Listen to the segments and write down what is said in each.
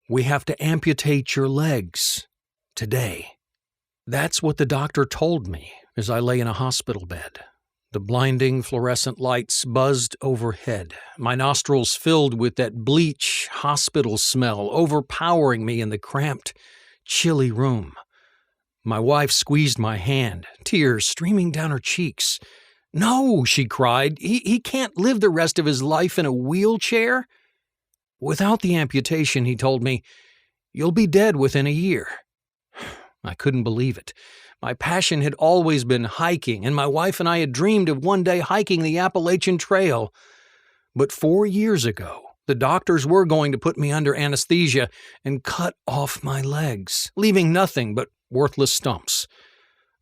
We have to amputate your legs today. That's what the doctor told me as I lay in a hospital bed. The blinding fluorescent lights buzzed overhead, my nostrils filled with that bleach hospital smell overpowering me in the cramped, chilly room. My wife squeezed my hand, tears streaming down her cheeks. "No," she cried, he can't live the rest of his life in a wheelchair." "Without the amputation," he told me, "you'll be dead within a year." I couldn't believe it. My passion had always been hiking, and my wife and I had dreamed of one day hiking the Appalachian Trail. But 4 years ago, the doctors were going to put me under anesthesia and cut off my legs, leaving nothing but worthless stumps.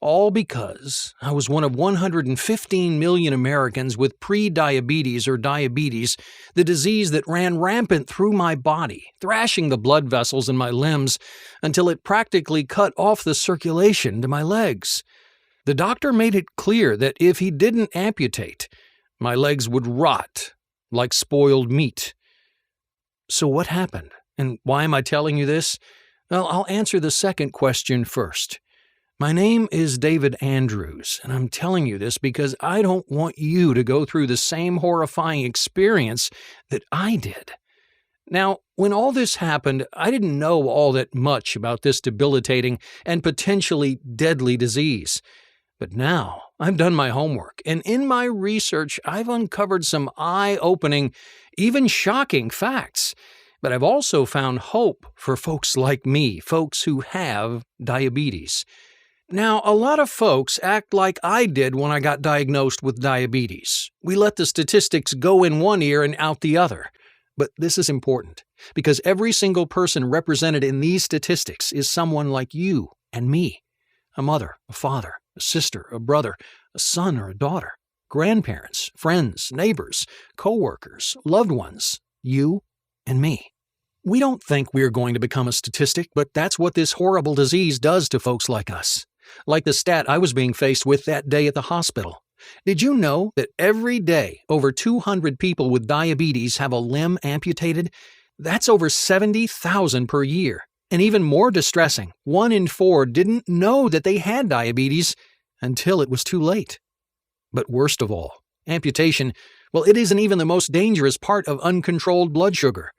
All because I was one of 115 million Americans with prediabetes or diabetes, the disease that ran rampant through my body, thrashing the blood vessels in my limbs until it practically cut off the circulation to my legs. The doctor made it clear that if he didn't amputate, my legs would rot like spoiled meat. So what happened? And why am I telling you this? Well, I'll answer the second question first. My name is David Andrews, and I'm telling you this because I don't want you to go through the same horrifying experience that I did. Now, when all this happened, I didn't know all that much about this debilitating and potentially deadly disease. But now, I've done my homework, and in my research, I've uncovered some eye-opening, even shocking facts. But I've also found hope for folks like me, folks who have diabetes. Now, a lot of folks act like I did when I got diagnosed with diabetes. We let the statistics go in one ear and out the other. But this is important, because every single person represented in these statistics is someone like you and me. A mother, a father, a sister, a brother, a son or a daughter, grandparents, friends, neighbors, co-workers, loved ones, you and me. We don't think we're going to become a statistic, but that's what this horrible disease does to folks like us. Like the stat I was being faced with that day at the hospital. Did you know that every day over 200 people with diabetes have a limb amputated? That's over 70,000 per year. And even more distressing, 1 in 4 didn't know that they had diabetes until it was too late. But worst of all, amputation, well, it isn't even the most dangerous part of uncontrolled blood sugar.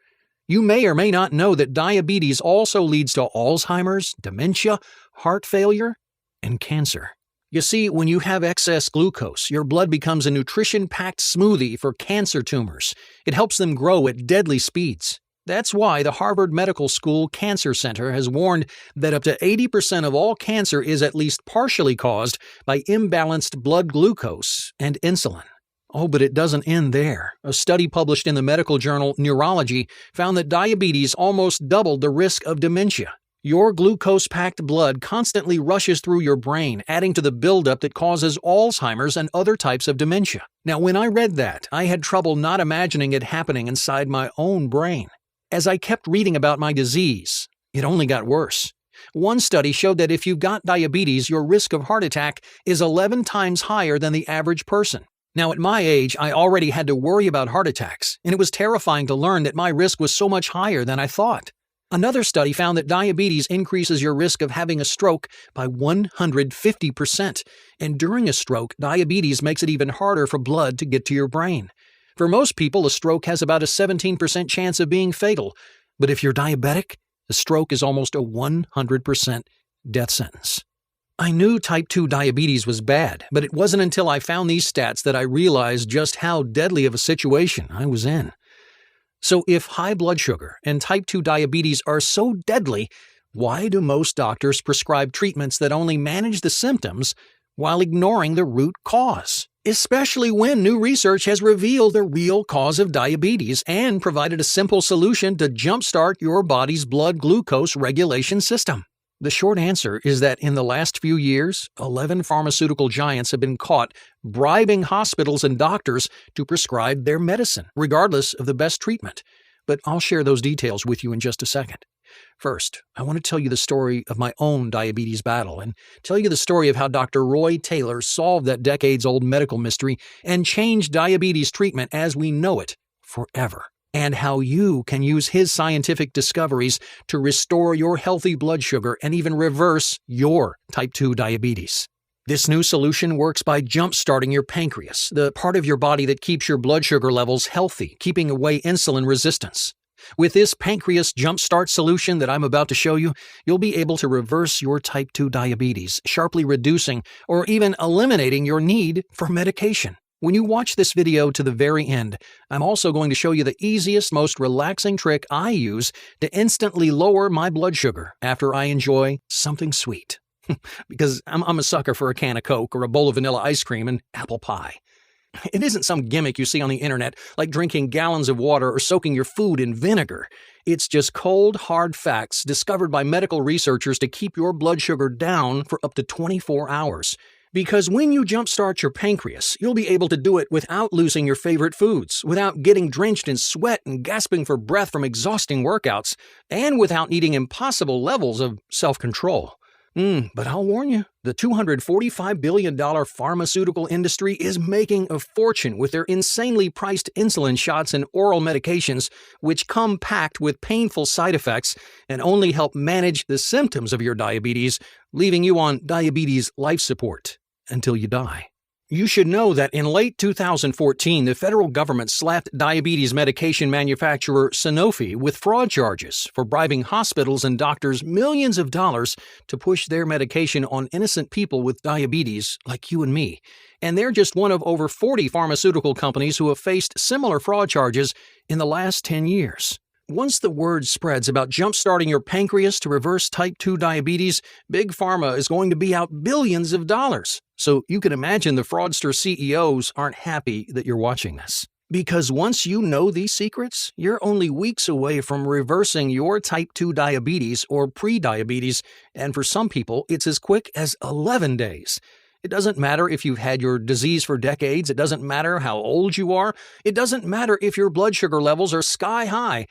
You may or may not know that diabetes also leads to Alzheimer's, dementia, heart failure, and cancer. You see, when you have excess glucose, your blood becomes a nutrition-packed smoothie for cancer tumors. It helps them grow at deadly speeds. That's why the Harvard Medical School Cancer Center has warned that up to 80% of all cancer is at least partially caused by imbalanced blood glucose and insulin. Oh, but it doesn't end there. A study published in the medical journal Neurology found that diabetes almost doubled the risk of dementia. Your glucose-packed blood constantly rushes through your brain, adding to the buildup that causes Alzheimer's and other types of dementia. Now, when I read that, I had trouble not imagining it happening inside my own brain. As I kept reading about my disease, it only got worse. One study showed that if you've got diabetes, your risk of heart attack is 11 times higher than the average person. Now, at my age, I already had to worry about heart attacks, and it was terrifying to learn that my risk was so much higher than I thought. Another study found that diabetes increases your risk of having a stroke by 150%, and during a stroke, diabetes makes it even harder for blood to get to your brain. For most people, a stroke has about a 17% chance of being fatal, but if you're diabetic, a stroke is almost a 100% death sentence. I knew type 2 diabetes was bad, but it wasn't until I found these stats that I realized just how deadly of a situation I was in. So if high blood sugar and type 2 diabetes are so deadly, why do most doctors prescribe treatments that only manage the symptoms while ignoring the root cause? Especially when new research has revealed the real cause of diabetes and provided a simple solution to jumpstart your body's blood glucose regulation system. The short answer is that in the last few years, 11 pharmaceutical giants have been caught bribing hospitals and doctors to prescribe their medicine, regardless of the best treatment. But I'll share those details with you in just a second. First, I want to tell you the story of my own diabetes battle and tell you the story of how Dr. Roy Taylor solved that decades-old medical mystery and changed diabetes treatment as we know it forever. and how you can use his scientific discoveries to restore your healthy blood sugar and even reverse your type 2 diabetes. This new solution works by jump-starting your pancreas, the part of your body that keeps your blood sugar levels healthy, keeping away insulin resistance. With this pancreas jump-start solution that I'm about to show you, you'll be able to reverse your type 2 diabetes, sharply reducing or even eliminating your need for medication. When you watch this video to the very end, I'm also going to show you the easiest, most relaxing trick I use to instantly lower my blood sugar after I enjoy something sweet. Because I'm a sucker for a can of Coke or a bowl of vanilla ice cream and apple pie. It isn't some gimmick you see on the internet like drinking gallons of water or soaking your food in vinegar. It's just cold, hard facts discovered by medical researchers to keep your blood sugar down for up to 24 hours. Because when you jumpstart your pancreas, you'll be able to do it without losing your favorite foods, without getting drenched in sweat and gasping for breath from exhausting workouts, and without needing impossible levels of self-control. But I'll warn you, the $245 billion pharmaceutical industry is making a fortune with their insanely priced insulin shots and oral medications, which come packed with painful side effects and only help manage the symptoms of your diabetes, leaving you on diabetes life support until you die. You should know that in late 2014, the federal government slapped diabetes medication manufacturer Sanofi with fraud charges for bribing hospitals and doctors millions of dollars to push their medication on innocent people with diabetes like you and me. And they're just one of over 40 pharmaceutical companies who have faced similar fraud charges in the last 10 years. Once the word spreads about jump-starting your pancreas to reverse type 2 diabetes, Big Pharma is going to be out billions of dollars. So you can imagine the fraudster CEOs aren't happy that you're watching this. Because once you know these secrets, you're only weeks away from reversing your type 2 diabetes or prediabetes, and for some people, it's as quick as 11 days. It doesn't matter if you've had your disease for decades. It doesn't matter how old you are. It doesn't matter if your blood sugar levels are sky high.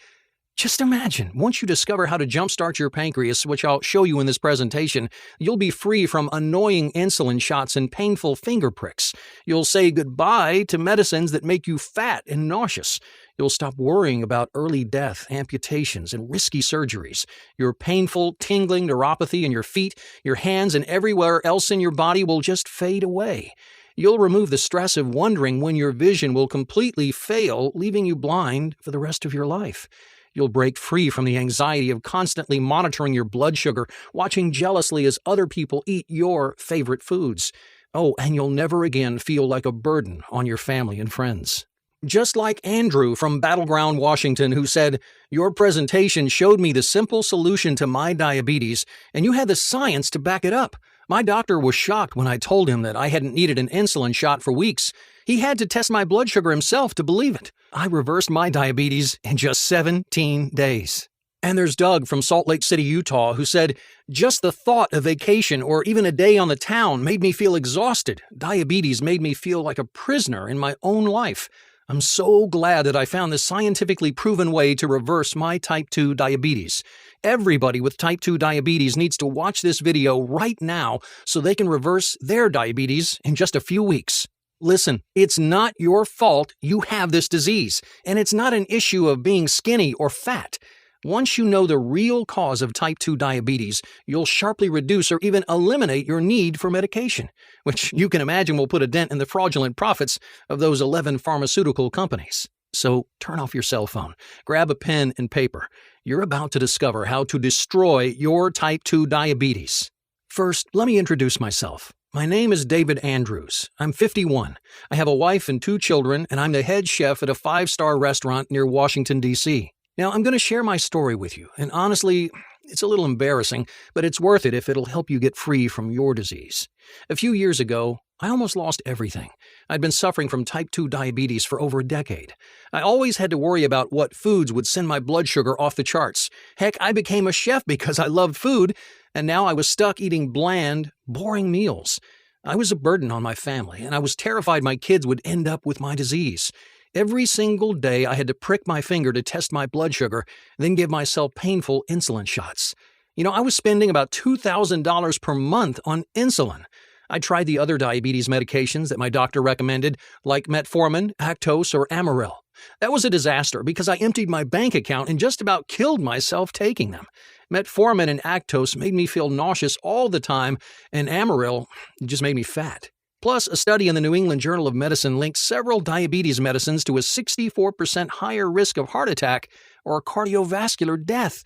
Just imagine, once you discover how to jumpstart your pancreas, which I'll show you in this presentation, you'll be free from annoying insulin shots and painful finger pricks. You'll say goodbye to medicines that make you fat and nauseous. You'll stop worrying about early death, amputations, and risky surgeries. Your painful, tingling neuropathy in your feet, your hands, and everywhere else in your body will just fade away. You'll remove the stress of wondering when your vision will completely fail, leaving you blind for the rest of your life. You'll break free from the anxiety of constantly monitoring your blood sugar, watching jealously as other people eat your favorite foods. Oh, and you'll never again feel like a burden on your family and friends. Just like Andrew from Battleground, Washington, who said, "Your presentation showed me the simple solution to my diabetes, and you had the science to back it up. My doctor was shocked when I told him that I hadn't needed an insulin shot for weeks. He had to test my blood sugar himself to believe it. I reversed my diabetes in just 17 days. And there's Doug from Salt Lake City, Utah, who said, "Just the thought of vacation or even a day on the town made me feel exhausted. Diabetes made me feel like a prisoner in my own life. I'm so glad that I found this scientifically proven way to reverse my type 2 diabetes. Everybody with type 2 diabetes needs to watch this video right now so they can reverse their diabetes in just a few weeks." Listen, it's not your fault you have this disease, and it's not an issue of being skinny or fat. Once you know the real cause of type 2 diabetes, you'll sharply reduce or even eliminate your need for medication, which you can imagine will put a dent in the fraudulent profits of those 11 pharmaceutical companies. So turn off your cell phone, grab a pen and paper. You're about to discover how to destroy your type 2 diabetes. First, let me introduce myself. My name is David Andrews. I'm 51. I have a wife and 2 children, and I'm the head chef at a 5-star restaurant near Washington, D.C. Now, I'm going to share my story with you, and honestly, it's a little embarrassing, but it's worth it if it'll help you get free from your disease. A few years ago, I almost lost everything. I'd been suffering from type 2 diabetes for over a decade. I always had to worry about what foods would send my blood sugar off the charts. Heck, I became a chef because I loved food, and now I was stuck eating bland, boring meals. I was a burden on my family, and I was terrified my kids would end up with my disease. Every single day, I had to prick my finger to test my blood sugar, then give myself painful insulin shots. I was spending about $2,000 per month on insulin. I tried the other diabetes medications that my doctor recommended, like metformin, Actos, or Amaryl. That was a disaster because I emptied my bank account and just about killed myself taking them. Metformin and Actos made me feel nauseous all the time, and Amaryl just made me fat. Plus, a study in the New England Journal of Medicine linked several diabetes medicines to a 64% higher risk of heart attack or cardiovascular death.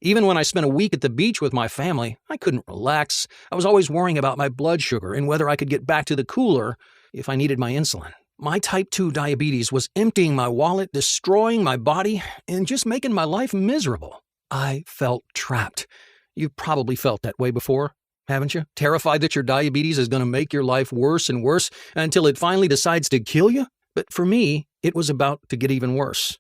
Even when I spent a week at the beach with my family, I couldn't relax. I was always worrying about my blood sugar and whether I could get back to the cooler if I needed my insulin. My type 2 diabetes was emptying my wallet, destroying my body, and just making my life miserable. I felt trapped. You've probably felt that way before, haven't you? Terrified that your diabetes is going to make your life worse and worse until it finally decides to kill you? But for me, it was about to get even worse.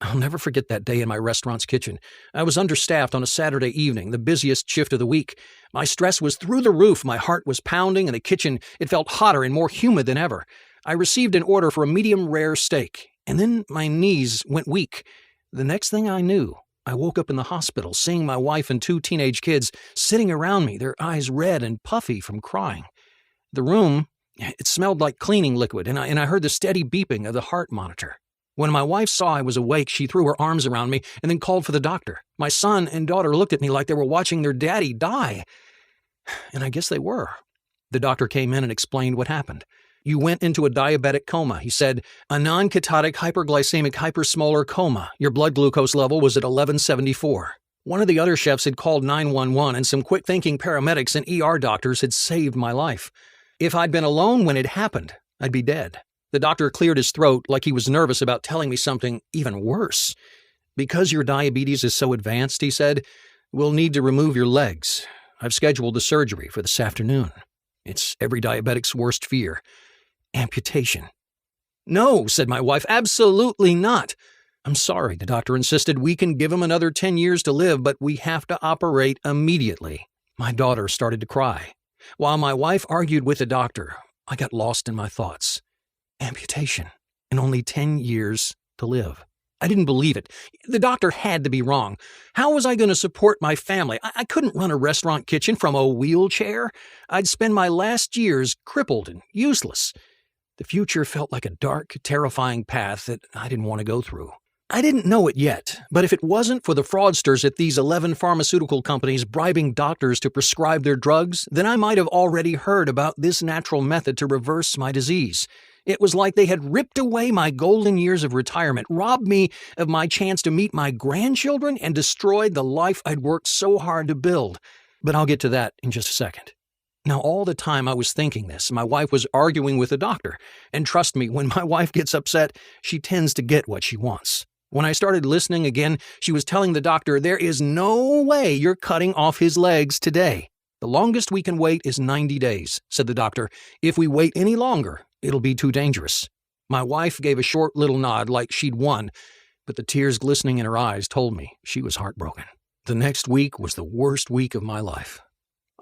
I'll never forget that day in my restaurant's kitchen. I was understaffed on a Saturday evening, the busiest shift of the week. My stress was through the roof, my heart was pounding, and the kitchen, it felt hotter and more humid than ever. I received an order for a medium rare steak, and then my knees went weak. The next thing I knew, I woke up in the hospital, seeing my wife and 2 teenage kids sitting around me, their eyes red and puffy from crying. The room, it smelled like cleaning liquid, and I heard the steady beeping of the heart monitor. When my wife saw I was awake, she threw her arms around me and then called for the doctor. My son and daughter looked at me like they were watching their daddy die. And I guess they were. The doctor came in and explained what happened. "You went into a diabetic coma," he said. "A non-ketotic hyperglycemic hypersmolar coma. Your blood glucose level was at 1174. One of the other chefs had called 911, and some quick-thinking paramedics and ER doctors had saved my life. If I'd been alone when it happened, I'd be dead." The doctor cleared his throat like he was nervous about telling me something even worse. "Because your diabetes is so advanced," he said, "we'll need to remove your legs. I've scheduled the surgery for this afternoon. It's every diabetic's worst fear. Amputation." "No," said my wife, "absolutely not." "I'm sorry," the doctor insisted. "We can give him another 10 years to live, but we have to operate immediately." My daughter started to cry. While my wife argued with the doctor, I got lost in my thoughts. Amputation, and only 10 years to live. I didn't believe it. The doctor had to be wrong. How was I going to support my family? I couldn't run a restaurant kitchen from a wheelchair. I'd spend my last years crippled and useless. The future felt like a dark, terrifying path that I didn't want to go through. I didn't know it yet, but if it wasn't for the fraudsters at these 11 pharmaceutical companies bribing doctors to prescribe their drugs, then I might have already heard about this natural method to reverse my disease. It was like they had ripped away my golden years of retirement, robbed me of my chance to meet my grandchildren, and destroyed the life I'd worked so hard to build. But I'll get to that in just a second. Now, all the time I was thinking this, my wife was arguing with the doctor. And trust me, when my wife gets upset, she tends to get what she wants. When I started listening again, she was telling the doctor, "There is no way you're cutting off his legs today. The longest we can wait is 90 days, said the doctor. "If we wait any longer, it'll be too dangerous." My wife gave a short little nod like she'd won, but the tears glistening in her eyes told me she was heartbroken. The next week was the worst week of my life.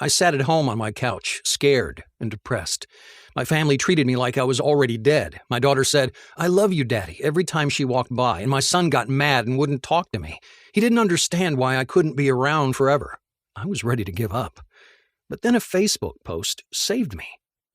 I sat at home on my couch, scared and depressed. My family treated me like I was already dead. My daughter said, "I love you, Daddy," every time she walked by, and my son got mad and wouldn't talk to me. He didn't understand why I couldn't be around forever. I was ready to give up. But then a Facebook post saved me.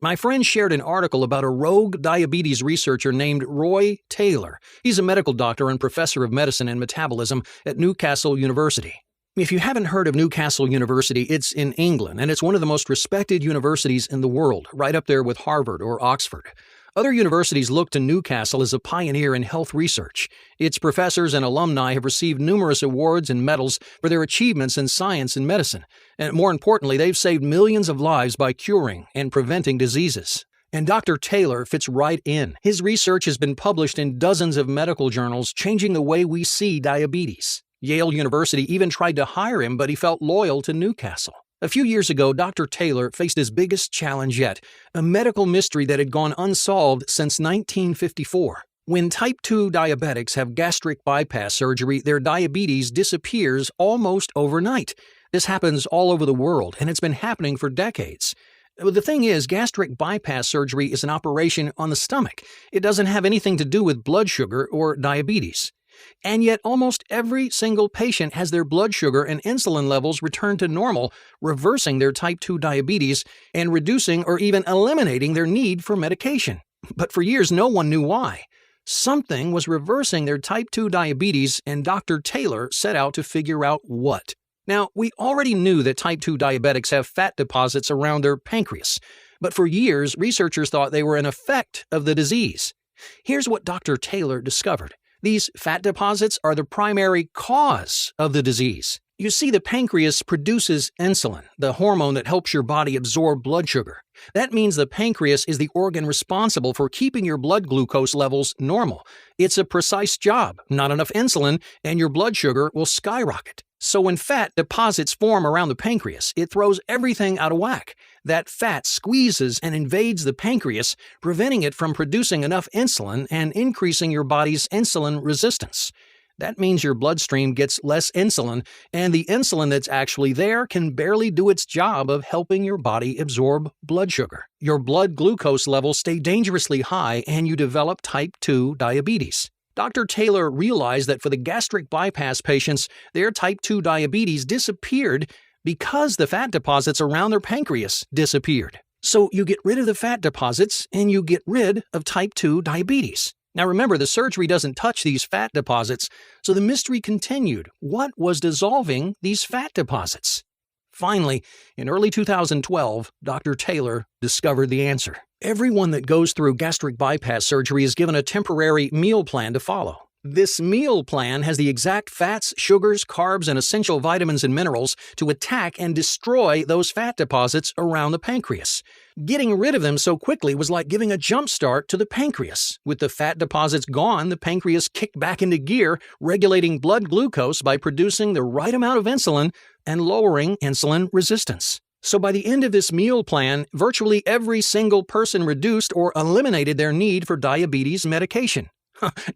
My friend shared an article about a rogue diabetes researcher named Roy Taylor. He's a medical doctor and professor of medicine and metabolism at Newcastle University. If you haven't heard of Newcastle University, it's in England, and it's one of the most respected universities in the world, right up there with Harvard or Oxford. Other universities look to Newcastle as a pioneer in health research. Its professors and alumni have received numerous awards and medals for their achievements in science and medicine. And more importantly, they've saved millions of lives by curing and preventing diseases. And Dr. Taylor fits right in. His research has been published in dozens of medical journals, changing the way we see diabetes. Yale University even tried to hire him, but he felt loyal to Newcastle. A few years ago, Dr. Taylor faced his biggest challenge yet, a medical mystery that had gone unsolved since 1954. When type 2 diabetics have gastric bypass surgery, their diabetes disappears almost overnight. This happens all over the world, and it's been happening for decades. The thing is, gastric bypass surgery is an operation on the stomach. It doesn't have anything to do with blood sugar or diabetes. And yet almost every single patient has their blood sugar and insulin levels return to normal, reversing their type 2 diabetes and reducing or even eliminating their need for medication. But for years, no one knew why. Something was reversing their type 2 diabetes, and Dr. Taylor set out to figure out what. Now, we already knew that type 2 diabetics have fat deposits around their pancreas, but for years, researchers thought they were an effect of the disease. Here's what Dr. Taylor discovered. These fat deposits are the primary cause of the disease. You see, the pancreas produces insulin, the hormone that helps your body absorb blood sugar. That means the pancreas is the organ responsible for keeping your blood glucose levels normal. It's a precise job. Not enough insulin, and your blood sugar will skyrocket. So when fat deposits form around the pancreas, it throws everything out of whack. That fat squeezes and invades the pancreas, preventing it from producing enough insulin and increasing your body's insulin resistance. That means your bloodstream gets less insulin, and the insulin that's actually there can barely do its job of helping your body absorb blood sugar. Your blood glucose levels stay dangerously high, and you develop type 2 diabetes. Dr. Taylor realized that for the gastric bypass patients, their type 2 diabetes disappeared because the fat deposits around their pancreas disappeared. So you get rid of the fat deposits, and you get rid of type 2 diabetes. Now remember, the surgery doesn't touch these fat deposits, so the mystery continued. What was dissolving these fat deposits? Finally, in early 2012, Dr. Taylor discovered the answer. Everyone that goes through gastric bypass surgery is given a temporary meal plan to follow. This meal plan has the exact fats, sugars, carbs, and essential vitamins and minerals to attack and destroy those fat deposits around the pancreas. Getting rid of them so quickly was like giving a jump start to the pancreas. With the fat deposits gone, the pancreas kicked back into gear, regulating blood glucose by producing the right amount of insulin and lowering insulin resistance. So by the end of this meal plan, virtually every single person reduced or eliminated their need for diabetes medication.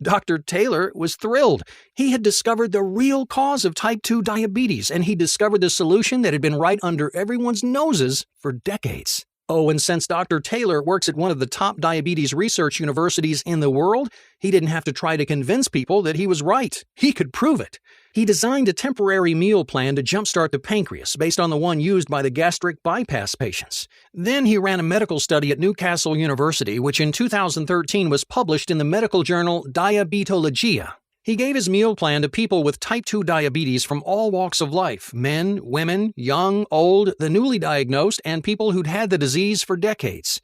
Dr. Taylor was thrilled. He had discovered the real cause of type 2 diabetes, and he discovered the solution that had been right under everyone's noses for decades. Oh, and since Dr. Taylor works at one of the top diabetes research universities in the world, he didn't have to try to convince people that he was right. He could prove it. He designed a temporary meal plan to jumpstart the pancreas based on the one used by the gastric bypass patients. Then he ran a medical study at Newcastle University, which in 2013 was published in the medical journal Diabetologia. He gave his meal plan to people with type 2 diabetes from all walks of life: men, women, young, old, the newly diagnosed, and people who'd had the disease for decades.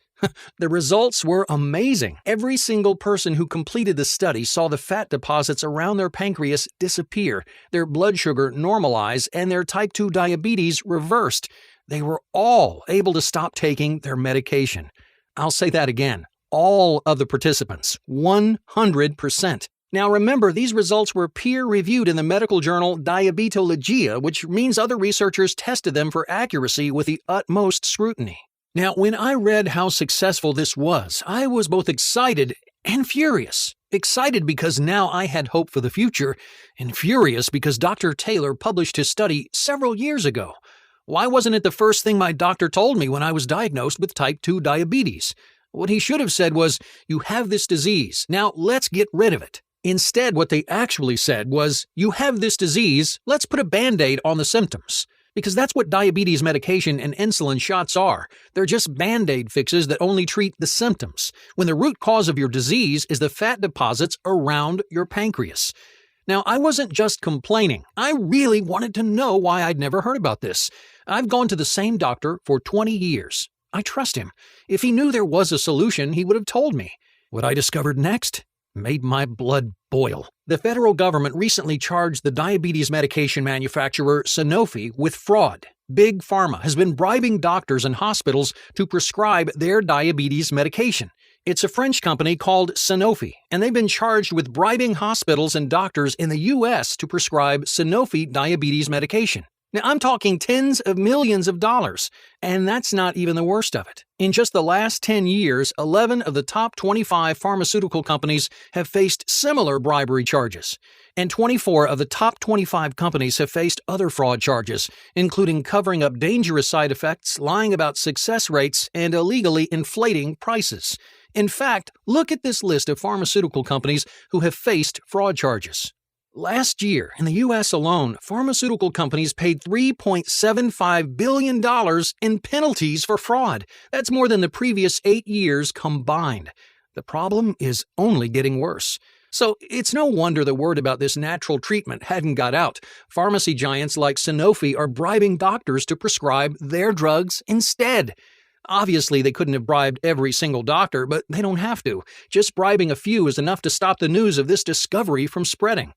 The results were amazing. Every single person who completed the study saw the fat deposits around their pancreas disappear, their blood sugar normalize, and their type 2 diabetes reversed. They were all able to stop taking their medication. I'll say that again. All of the participants, 100%. Now remember, these results were peer-reviewed in the medical journal Diabetologia, which means other researchers tested them for accuracy with the utmost scrutiny. Now, when I read how successful this was, I was both excited and furious. Excited because now I had hope for the future, and furious because Dr. Taylor published his study several years ago. Why wasn't it the first thing my doctor told me when I was diagnosed with type 2 diabetes? What he should have said was, "You have this disease, now let's get rid of it." Instead, what they actually said was, "You have this disease, let's put a Band-Aid on the symptoms." Because that's what diabetes medication and insulin shots are. They're just Band-Aid fixes that only treat the symptoms, when the root cause of your disease is the fat deposits around your pancreas. Now, I wasn't just complaining. I really wanted to know why I'd never heard about this. I've gone to the same doctor for 20 years. I trust him. If he knew there was a solution, he would have told me. What I discovered next made my blood boil. The federal government recently charged the diabetes medication manufacturer Sanofi with fraud. Big Pharma has been bribing doctors and hospitals to prescribe their diabetes medication. It's a French company called Sanofi, and they've been charged with bribing hospitals and doctors in the U.S. to prescribe Sanofi diabetes medication. Now, I'm talking tens of millions of dollars, and that's not even the worst of it. In just the last 10 years, 11 of the top 25 pharmaceutical companies have faced similar bribery charges, and 24 of the top 25 companies have faced other fraud charges, including covering up dangerous side effects, lying about success rates, and illegally inflating prices. In fact, look at this list of pharmaceutical companies who have faced fraud charges. Last year, in the U.S. alone, pharmaceutical companies paid $3.75 billion in penalties for fraud. That's more than the previous 8 years combined. The problem is only getting worse. So it's no wonder the word about this natural treatment hadn't got out. Pharmacy giants like Sanofi are bribing doctors to prescribe their drugs instead. Obviously, they couldn't have bribed every single doctor, but they don't have to. Just bribing a few is enough to stop the news of this discovery from spreading.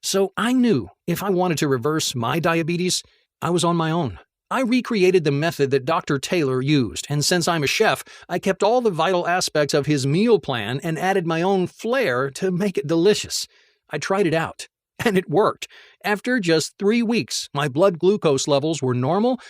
So I knew if I wanted to reverse my diabetes, I was on my own. I recreated the method that Dr. Taylor used, and since I'm a chef, I kept all the vital aspects of his meal plan and added my own flair to make it delicious. I tried it out, and it worked. After just 3 weeks, my blood glucose levels were normal,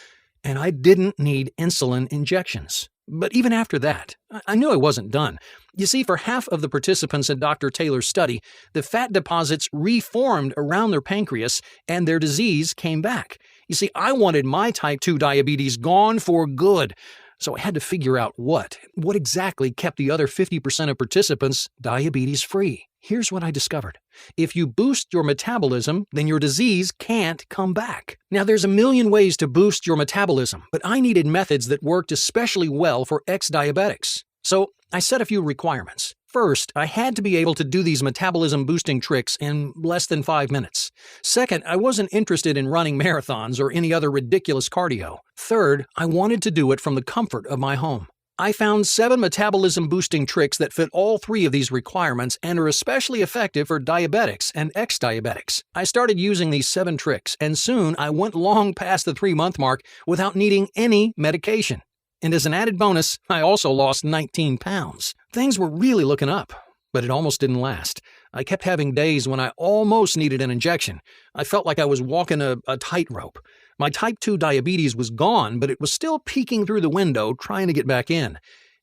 and I didn't need insulin injections. But even after that, I knew I wasn't done. You see, for half of the participants in Dr. Taylor's study, the fat deposits reformed around their pancreas and their disease came back. You see, I wanted my type 2 diabetes gone for good. So I had to figure out what exactly kept the other 50% of participants diabetes-free. Here's what I discovered. If you boost your metabolism, then your disease can't come back. Now, there's a million ways to boost your metabolism, but I needed methods that worked especially well for ex-diabetics. So I set a few requirements. First, I had to be able to do these metabolism-boosting tricks in less than 5 minutes. Second, I wasn't interested in running marathons or any other ridiculous cardio. Third, I wanted to do it from the comfort of my home. I found 7 metabolism-boosting tricks that fit all 3 of these requirements and are especially effective for diabetics and ex-diabetics. I started using these 7 tricks, and soon I went long past the 3-month mark without needing any medication. And as an added bonus, I also lost 19 pounds. Things were really looking up, but it almost didn't last. I kept having days when I almost needed an injection. I felt like I was walking a tightrope. My type 2 diabetes was gone, but it was still peeking through the window trying to get back in.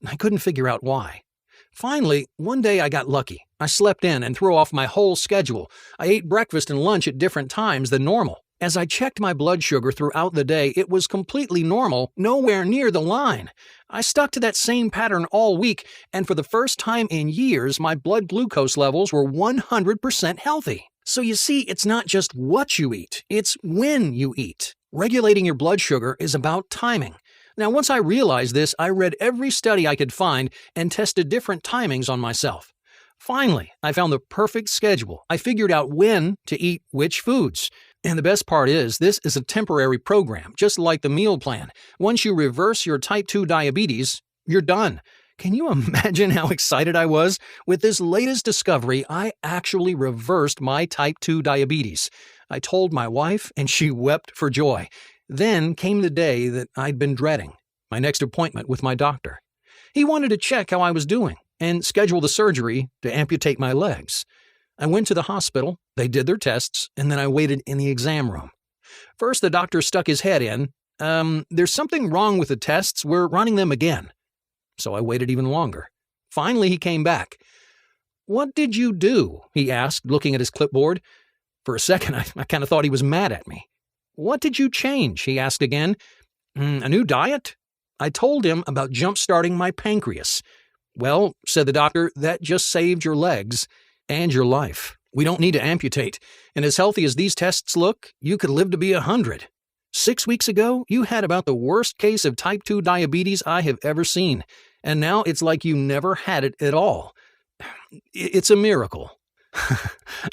I couldn't figure out why. Finally, one day I got lucky. I slept in and threw off my whole schedule. I ate breakfast and lunch at different times than normal. As I checked my blood sugar throughout the day, it was completely normal, nowhere near the line. I stuck to that same pattern all week, and for the first time in years, my blood glucose levels were 100% healthy. So you see, it's not just what you eat, it's when you eat. Regulating your blood sugar is about timing. Now, once I realized this, I read every study I could find and tested different timings on myself. Finally, I found the perfect schedule. I figured out when to eat which foods. And the best part is, this is a temporary program, just like the meal plan. Once you reverse your type 2 diabetes, you're done. Can you imagine how excited I was? With this latest discovery, I actually reversed my type 2 diabetes. I told my wife, and she wept for joy. Then came the day that I'd been dreading, my next appointment with my doctor. He wanted to check how I was doing and schedule the surgery to amputate my legs. I went to the hospital, they did their tests, and then I waited in the exam room. First, the doctor stuck his head in. There's something wrong with the tests, we're running them again. So I waited even longer. Finally, he came back. What did you do? He asked, looking at his clipboard. For a second, I kind of thought he was mad at me. What did you change? He asked again. A new diet? I told him about jump-starting my pancreas. Well, said the doctor, that just saved your legs. And your life. We don't need to amputate. And as healthy as these tests look, you could live to be 100. 6 weeks ago, you had about the worst case of type 2 diabetes I have ever seen. And now it's like you never had it at all. It's a miracle.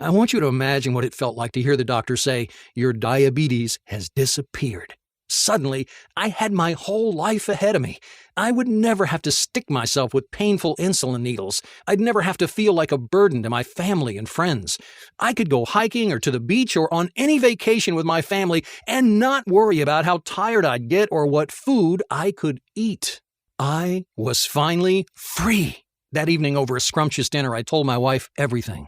I want you to imagine what it felt like to hear the doctor say, your diabetes has disappeared. Suddenly, I had my whole life ahead of me. I would never have to stick myself with painful insulin needles. I'd never have to feel like a burden to my family and friends. I could go hiking or to the beach or on any vacation with my family and not worry about how tired I'd get or what food I could eat. I was finally free. That evening over a scrumptious dinner, I told my wife everything.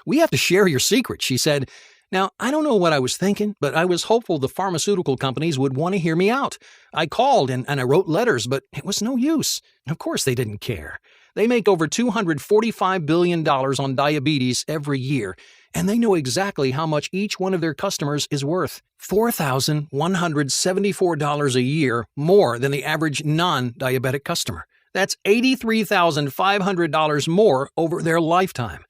We have to share your secret, she said. Now, I don't know what I was thinking, but I was hopeful the pharmaceutical companies would want to hear me out. I called and I wrote letters, but it was no use. Of course they didn't care. They make over $245 billion on diabetes every year, and they know exactly how much each one of their customers is worth. $4,174 a year more than the average non-diabetic customer. That's $83,500 more over their lifetime.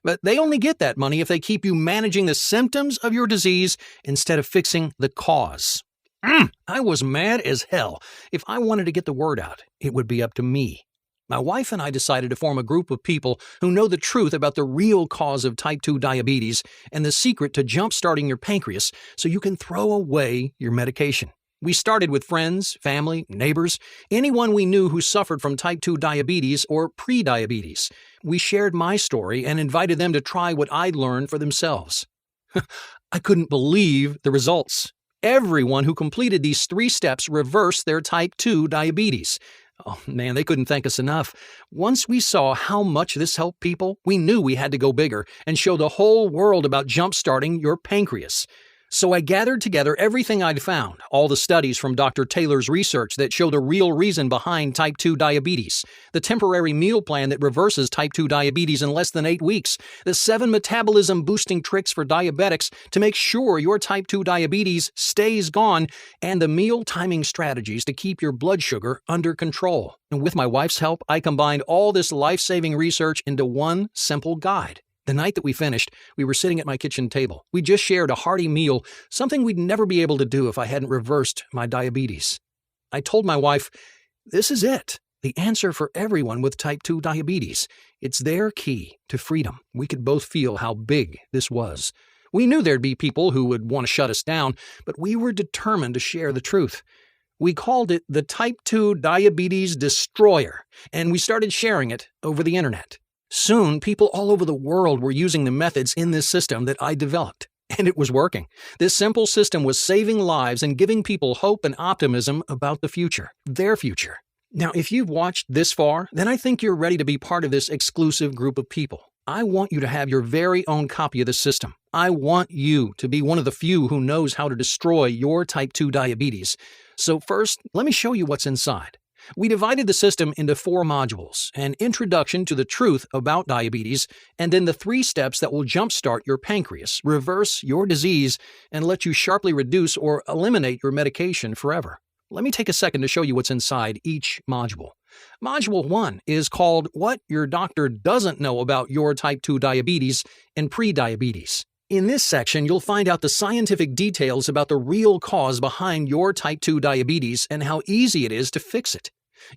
But they only get that money if they keep you managing the symptoms of your disease instead of fixing the cause. I was mad as hell. If I wanted to get the word out, it would be up to me. My wife and I decided to form a group of people who know the truth about the real cause of type 2 diabetes and the secret to jump-starting your pancreas so you can throw away your medication. We started with friends, family, neighbors, anyone we knew who suffered from type 2 diabetes or prediabetes. We shared my story and invited them to try what I'd learned for themselves. I couldn't believe the results. Everyone who completed these 3 steps reversed their type 2 diabetes. Oh man, they couldn't thank us enough. Once we saw how much this helped people, we knew we had to go bigger and show the whole world about jump-starting your pancreas. So I gathered together everything I'd found, all the studies from Dr. Taylor's research that show the real reason behind type 2 diabetes, the temporary meal plan that reverses type 2 diabetes in less than 8 weeks, the 7 metabolism-boosting tricks for diabetics to make sure your type 2 diabetes stays gone, and the meal timing strategies to keep your blood sugar under control. And with my wife's help, I combined all this life-saving research into one simple guide. The night that we finished, we were sitting at my kitchen table. We just shared a hearty meal, something we'd never be able to do if I hadn't reversed my diabetes. I told my wife, this is it, the answer for everyone with type 2 diabetes. It's their key to freedom. We could both feel how big this was. We knew there'd be people who would want to shut us down, but we were determined to share the truth. We called it the Type 2 Diabetes Destroyer, and we started sharing it over the internet. Soon, people all over the world were using the methods in this system that I developed, and it was working. This simple system was saving lives and giving people hope and optimism about the future, their future. Now, if you've watched this far, then I think you're ready to be part of this exclusive group of people. I want you to have your very own copy of the system. I want you to be one of the few who knows how to destroy your type 2 diabetes. So first, let me show you what's inside. We divided the system into 4 modules, an introduction to the truth about diabetes, and then the 3 steps that will jumpstart your pancreas, reverse your disease, and let you sharply reduce or eliminate your medication forever. Let me take a second to show you what's inside each module. Module 1 is called What Your Doctor Doesn't Know About Your Type 2 Diabetes and Prediabetes. In this section, you'll find out the scientific details about the real cause behind your type 2 diabetes and how easy it is to fix it.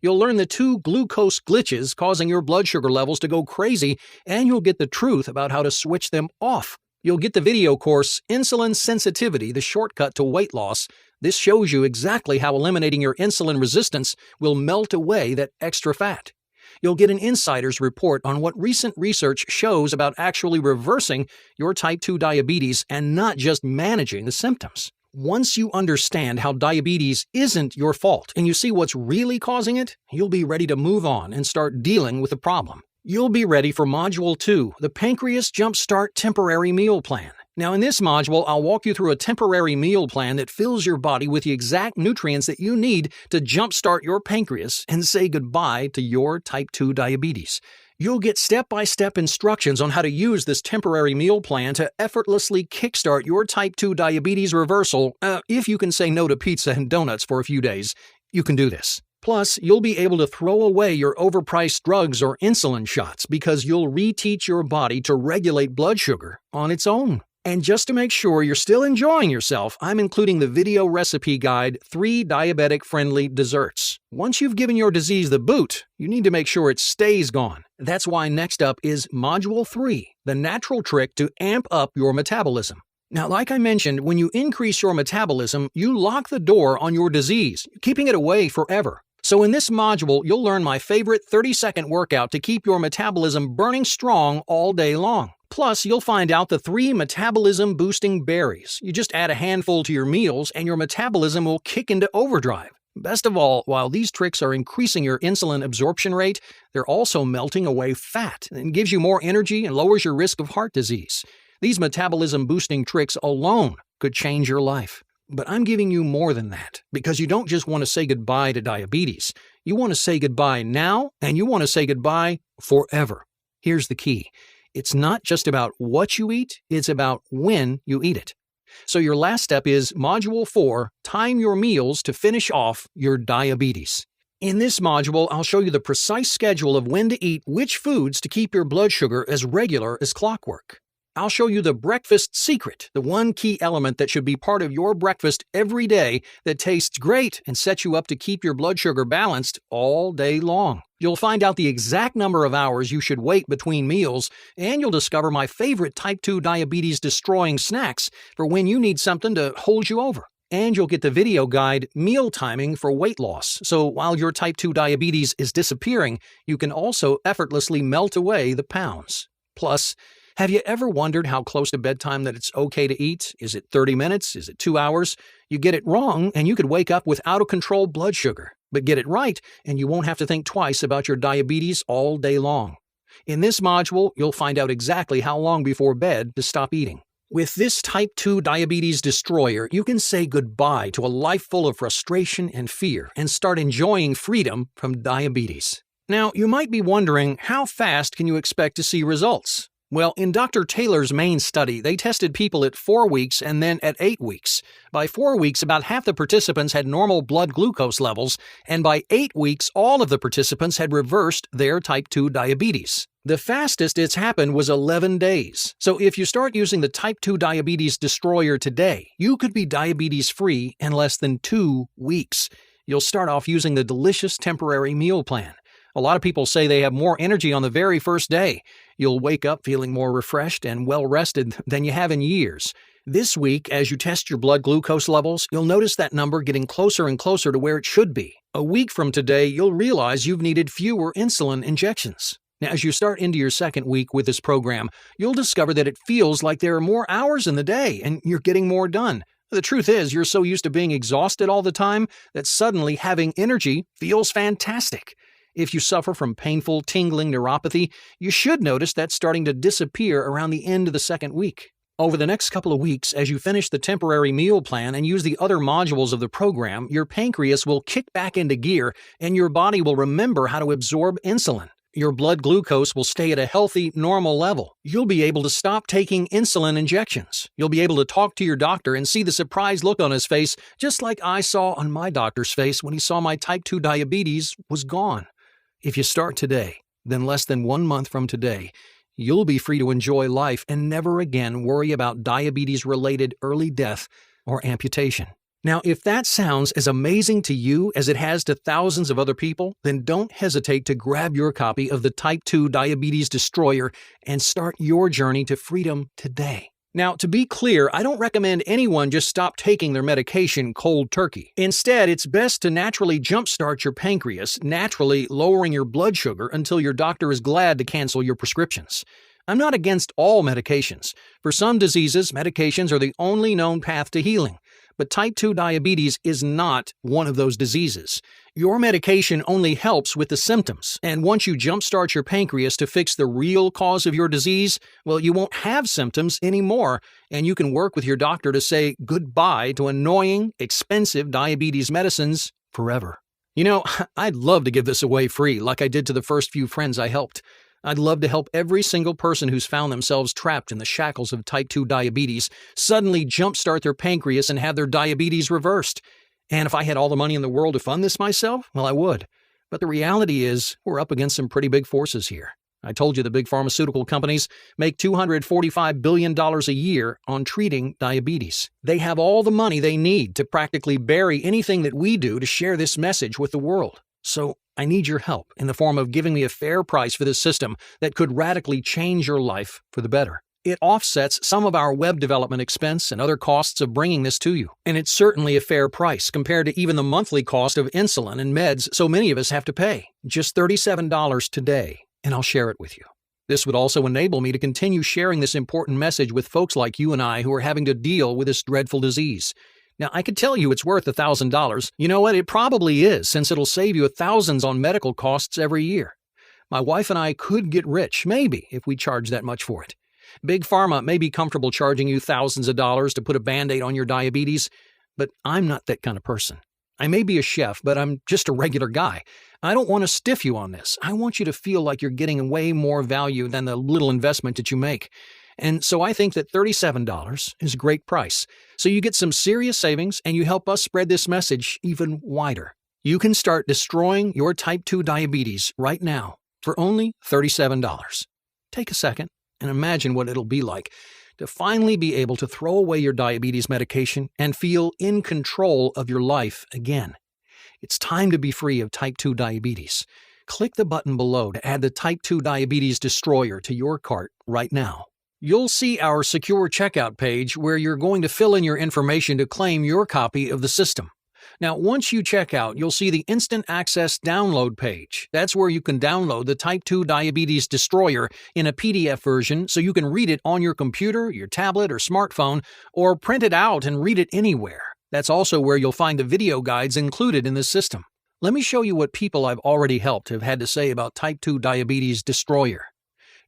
You'll learn the 2 glucose glitches causing your blood sugar levels to go crazy, and you'll get the truth about how to switch them off. You'll get the video course, Insulin Sensitivity, the shortcut to weight loss. This shows you exactly how eliminating your insulin resistance will melt away that extra fat. You'll get an insider's report on what recent research shows about actually reversing your type 2 diabetes and not just managing the symptoms. Once you understand how diabetes isn't your fault and you see what's really causing it, you'll be ready to move on and start dealing with the problem. You'll be ready for Module 2, the Pancreas Jumpstart Temporary Meal Plan. Now in this module, I'll walk you through a temporary meal plan that fills your body with the exact nutrients that you need to jumpstart your pancreas and say goodbye to your type 2 diabetes. You'll get step-by-step instructions on how to use this temporary meal plan to effortlessly kickstart your type 2 diabetes reversal. If you can say no to pizza and donuts for a few days, you can do this. Plus, you'll be able to throw away your overpriced drugs or insulin shots because you'll reteach your body to regulate blood sugar on its own. And just to make sure you're still enjoying yourself, I'm including the video recipe guide, 3 diabetic-friendly desserts. Once you've given your disease the boot, you need to make sure it stays gone. That's why next up is Module 3, the natural trick to amp up your metabolism. Now, like I mentioned, when you increase your metabolism, you lock the door on your disease, keeping it away forever. So in this module, you'll learn my favorite 30-second workout to keep your metabolism burning strong all day long. Plus, you'll find out the 3 metabolism-boosting berries. You just add a handful to your meals and your metabolism will kick into overdrive. Best of all, while these tricks are increasing your insulin absorption rate, they're also melting away fat and gives you more energy and lowers your risk of heart disease. These metabolism-boosting tricks alone could change your life. But I'm giving you more than that, because you don't just want to say goodbye to diabetes. You want to say goodbye now, and you want to say goodbye forever. Here's the key. It's not just about what you eat, it's about when you eat it. So your last step is Module 4, time your meals to finish off your diabetes. In this module, I'll show you the precise schedule of when to eat which foods to keep your blood sugar as regular as clockwork. I'll show you the breakfast secret, the one key element that should be part of your breakfast every day that tastes great and sets you up to keep your blood sugar balanced all day long. You'll find out the exact number of hours you should wait between meals, and you'll discover my favorite type 2 diabetes destroying snacks for when you need something to hold you over. And you'll get the video guide Meal Timing for Weight Loss, so while your type 2 diabetes is disappearing, you can also effortlessly melt away the pounds. Plus, have you ever wondered how close to bedtime that it's okay to eat? Is it 30 minutes? Is it 2 hours? You get it wrong, and you could wake up with out-of-control blood sugar. But get it right, and you won't have to think twice about your diabetes all day long. In this module, you'll find out exactly how long before bed to stop eating. With this type 2 diabetes destroyer, you can say goodbye to a life full of frustration and fear and start enjoying freedom from diabetes. Now, you might be wondering, how fast can you expect to see results? Well, in Dr. Taylor's main study, they tested people at 4 weeks and then at 8 weeks. By 4 weeks, about half the participants had normal blood glucose levels, and by 8 weeks, all of the participants had reversed their type 2 diabetes. The fastest it's happened was 11 days. So if you start using the type 2 diabetes destroyer today, you could be diabetes-free in less than 2 weeks. You'll start off using the delicious temporary meal plan. A lot of people say they have more energy on the very first day. You'll wake up feeling more refreshed and well-rested than you have in years. This week, as you test your blood glucose levels, you'll notice that number getting closer and closer to where it should be. A week from today, you'll realize you've needed fewer insulin injections. Now, as you start into your second week with this program, you'll discover that it feels like there are more hours in the day and you're getting more done. The truth is, you're so used to being exhausted all the time that suddenly having energy feels fantastic. If you suffer from painful, tingling neuropathy, you should notice that's starting to disappear around the end of the second week. Over the next couple of weeks, as you finish the temporary meal plan and use the other modules of the program, your pancreas will kick back into gear and your body will remember how to absorb insulin. Your blood glucose will stay at a healthy, normal level. You'll be able to stop taking insulin injections. You'll be able to talk to your doctor and see the surprised look on his face, just like I saw on my doctor's face when he saw my type 2 diabetes was gone. If you start today, then less than 1 month from today, you'll be free to enjoy life and never again worry about diabetes-related early death or amputation. Now, if that sounds as amazing to you as it has to thousands of other people, then don't hesitate to grab your copy of the Type 2 Diabetes Destroyer and start your journey to freedom today. Now, to be clear, I don't recommend anyone just stop taking their medication cold turkey. Instead, it's best to naturally jumpstart your pancreas, naturally lowering your blood sugar until your doctor is glad to cancel your prescriptions. I'm not against all medications. For some diseases, medications are the only known path to healing. But type 2 diabetes is not one of those diseases. Your medication only helps with the symptoms, and once you jumpstart your pancreas to fix the real cause of your disease, well, you won't have symptoms anymore, and you can work with your doctor to say goodbye to annoying, expensive diabetes medicines forever. You know, I'd love to give this away free like I did to the first few friends I helped. I'd love to help every single person who's found themselves trapped in the shackles of type 2 diabetes suddenly jumpstart their pancreas and have their diabetes reversed. And if I had all the money in the world to fund this myself, well, I would. But the reality is, we're up against some pretty big forces here. I told you the big pharmaceutical companies make $245 billion a year on treating diabetes. They have all the money they need to practically bury anything that we do to share this message with the world. So I need your help in the form of giving me a fair price for this system that could radically change your life for the better. It offsets some of our web development expense and other costs of bringing this to you. And it's certainly a fair price compared to even the monthly cost of insulin and meds so many of us have to pay. Just $37 today, and I'll share it with you. This would also enable me to continue sharing this important message with folks like you and I who are having to deal with this dreadful disease. Now, I could tell you it's worth $1,000. You know what? It probably is, since it'll save you thousands on medical costs every year. My wife and I could get rich, maybe, if we charge that much for it. Big Pharma may be comfortable charging you thousands of dollars to put a Band-Aid on your diabetes, but I'm not that kind of person. I may be a chef, but I'm just a regular guy. I don't want to stiff you on this. I want you to feel like you're getting way more value than the little investment that you make. And so I think that $37 is a great price. So you get some serious savings and you help us spread this message even wider. You can start destroying your type 2 diabetes right now for only $37. Take a second and imagine what it'll be like to finally be able to throw away your diabetes medication and feel in control of your life again. It's time to be free of type 2 diabetes. Click the button below to add the type 2 diabetes destroyer to your cart right now. You'll see our secure checkout page where you're going to fill in your information to claim your copy of the system. Now, once you check out, you'll see the Instant Access Download page. That's where you can download the Type 2 Diabetes Destroyer in a PDF version so you can read it on your computer, your tablet, or smartphone, or print it out and read it anywhere. That's also where you'll find the video guides included in the system. Let me show you what people I've already helped have had to say about Type 2 Diabetes Destroyer.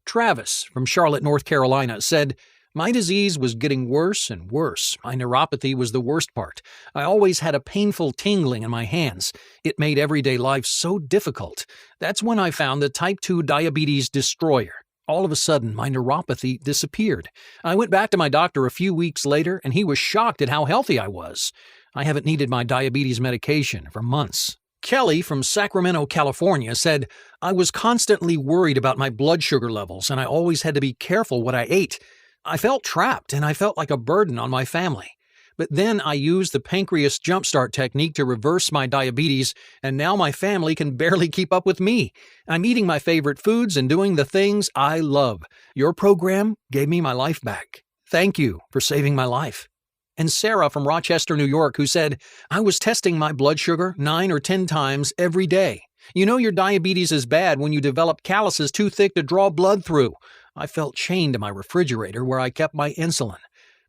Travis from Charlotte, North Carolina said, "My disease was getting worse and worse. My neuropathy was the worst part. I always had a painful tingling in my hands. It made everyday life so difficult. That's when I found the Type 2 Diabetes Destroyer. All of a sudden, my neuropathy disappeared. I went back to my doctor a few weeks later, and he was shocked at how healthy I was. I haven't needed my diabetes medication for months." Kelly from Sacramento, California said, "I was constantly worried about my blood sugar levels, and I always had to be careful what I ate. I felt trapped, and I felt like a burden on my family. But then I used the pancreas jumpstart technique to reverse my diabetes, and now my family can barely keep up with me. I'm eating my favorite foods and doing the things I love. Your program gave me my life back. Thank you for saving my life." And Sarah from Rochester, New York, who said, "I was testing my blood sugar 9 or 10 times every day. You know your diabetes is bad when you develop calluses too thick to draw blood through. I felt chained to my refrigerator where I kept my insulin.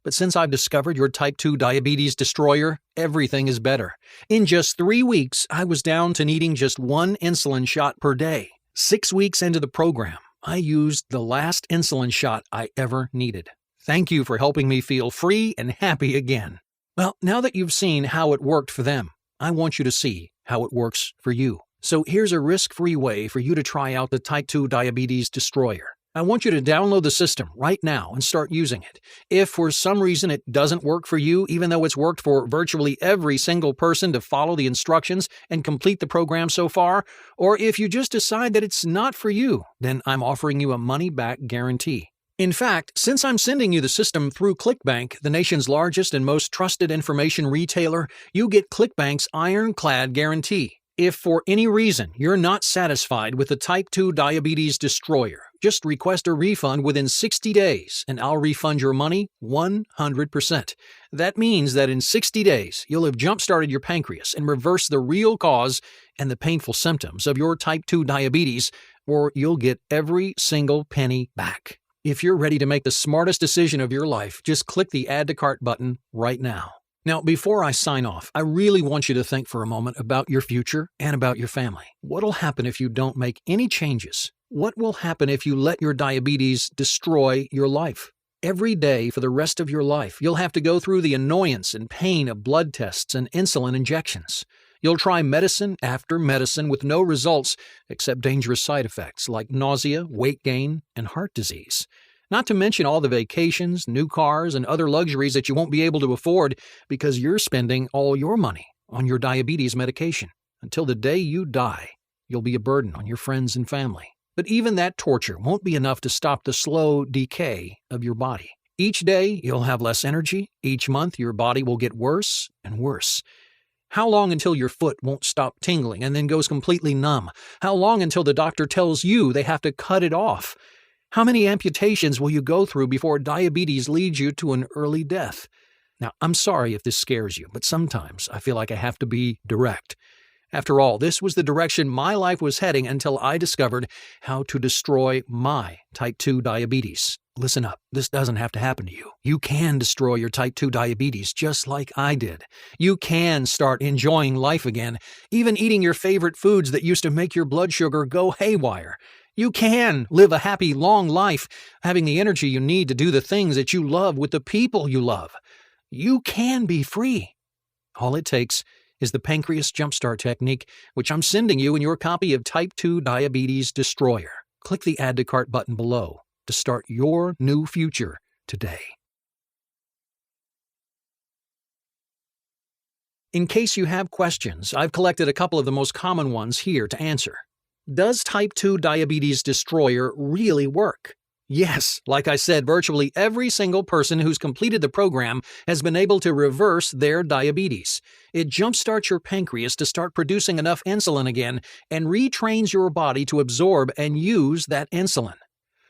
But since I've discovered your Type 2 Diabetes Destroyer, everything is better. In just 3 weeks, I was down to needing just 1 insulin shot per day. 6 weeks into the program, I used the last insulin shot I ever needed. Thank you for helping me feel free and happy again." Well, now that you've seen how it worked for them, I want you to see how it works for you. So here's a risk-free way for you to try out the Type 2 Diabetes Destroyer. I want you to download the system right now and start using it. If for some reason it doesn't work for you, even though it's worked for virtually every single person to follow the instructions and complete the program so far, or if you just decide that it's not for you, then I'm offering you a money-back guarantee. In fact, since I'm sending you the system through ClickBank, the nation's largest and most trusted information retailer, you get ClickBank's ironclad guarantee. If for any reason you're not satisfied with the Type 2 Diabetes Destroyer, just request a refund within 60 days and I'll refund your money 100%. That means that in 60 days, you'll have jump-started your pancreas and reversed the real cause and the painful symptoms of your Type 2 diabetes, or you'll get every single penny back. If you're ready to make the smartest decision of your life, just click the Add to Cart button right now. Now, before I sign off, I really want you to think for a moment about your future and about your family. What'll happen if you don't make any changes? What will happen if you let your diabetes destroy your life? Every day for the rest of your life, you'll have to go through the annoyance and pain of blood tests and insulin injections. You'll try medicine after medicine with no results except dangerous side effects like nausea, weight gain, and heart disease. Not to mention all the vacations, new cars, and other luxuries that you won't be able to afford because you're spending all your money on your diabetes medication. Until the day you die, you'll be a burden on your friends and family. But even that torture won't be enough to stop the slow decay of your body. Each day, you'll have less energy. Each month, your body will get worse and worse. How long until your foot won't stop tingling and then goes completely numb? How long until the doctor tells you they have to cut it off? How many amputations will you go through before diabetes leads you to an early death? Now, I'm sorry if this scares you, but sometimes I feel like I have to be direct. After all, this was the direction my life was heading until I discovered how to destroy my Type 2 diabetes. Listen up, this doesn't have to happen to you. You can destroy your Type 2 diabetes just like I did. You can start enjoying life again, even eating your favorite foods that used to make your blood sugar go haywire. You can live a happy, long life, having the energy you need to do the things that you love with the people you love. You can be free. All it takes is the pancreas jumpstart technique, which I'm sending you in your copy of Type 2 Diabetes Destroyer. Click the Add to Cart button below to start your new future today. In case you have questions, I've collected a couple of the most common ones here to answer. Does type 2 diabetes destroyer really work? Yes, like I said, virtually every single person who's completed the program has been able to reverse their diabetes. It jumpstarts your pancreas to start producing enough insulin again and retrains your body to absorb and use that insulin.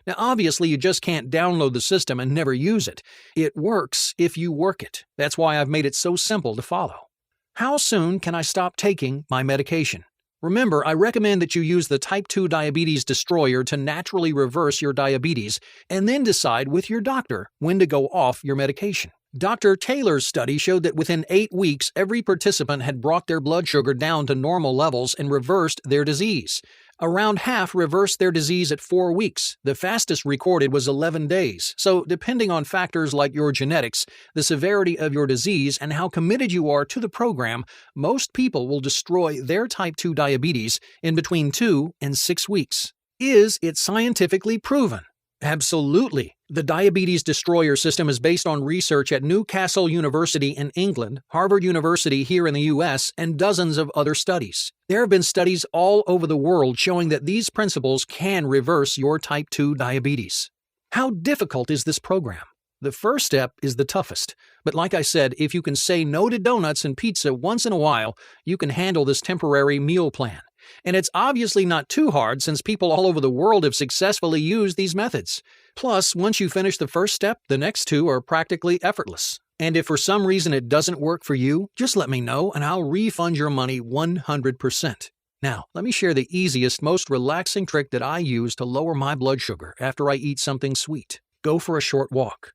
Now, obviously, you just can't download the system and never use it. It works if you work it. That's why I've made it so simple to follow. How soon can I stop taking my medication? Remember, I recommend that you use the type 2 diabetes destroyer to naturally reverse your diabetes and then decide with your doctor when to go off your medication. Dr. Taylor's study showed that within 8 weeks, every participant had brought their blood sugar down to normal levels and reversed their disease. Around half reversed their disease at 4 weeks. The fastest recorded was 11 days. So, depending on factors like your genetics, the severity of your disease, and how committed you are to the program, most people will destroy their type 2 diabetes in between 2 and 6 weeks. Is it scientifically proven? Absolutely. The Diabetes Destroyer system is based on research at Newcastle University in England, Harvard University here in the US, and dozens of other studies. There have been studies all over the world showing that these principles can reverse your type 2 diabetes. How difficult is this program? The first step is the toughest. But like I said, if you can say no to donuts and pizza once in a while, you can handle this temporary meal plan. And it's obviously not too hard since people all over the world have successfully used these methods. Plus, once you finish the first step, the next two are practically effortless. And if for some reason it doesn't work for you, just let me know and I'll refund your money 100%. Now, let me share the easiest, most relaxing trick that I use to lower my blood sugar after I eat something sweet. Go for a short walk.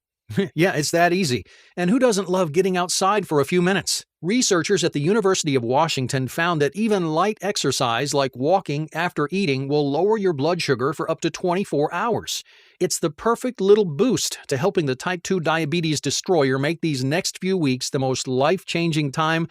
Yeah, it's that easy. And who doesn't love getting outside for a few minutes? Researchers at the University of Washington found that even light exercise like walking after eating will lower your blood sugar for up to 24 hours. It's the perfect little boost to helping the type 2 diabetes destroyer make these next few weeks the most life-changing time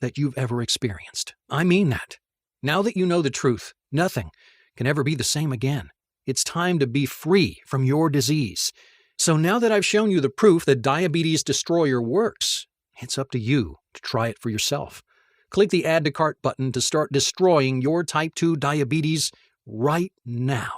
that you've ever experienced. I mean that. Now that you know the truth, nothing can ever be the same again. It's time to be free from your disease. So now that I've shown you the proof that Diabetes Destroyer works, it's up to you to try it for yourself. Click the Add to Cart button to start destroying your type 2 diabetes right now.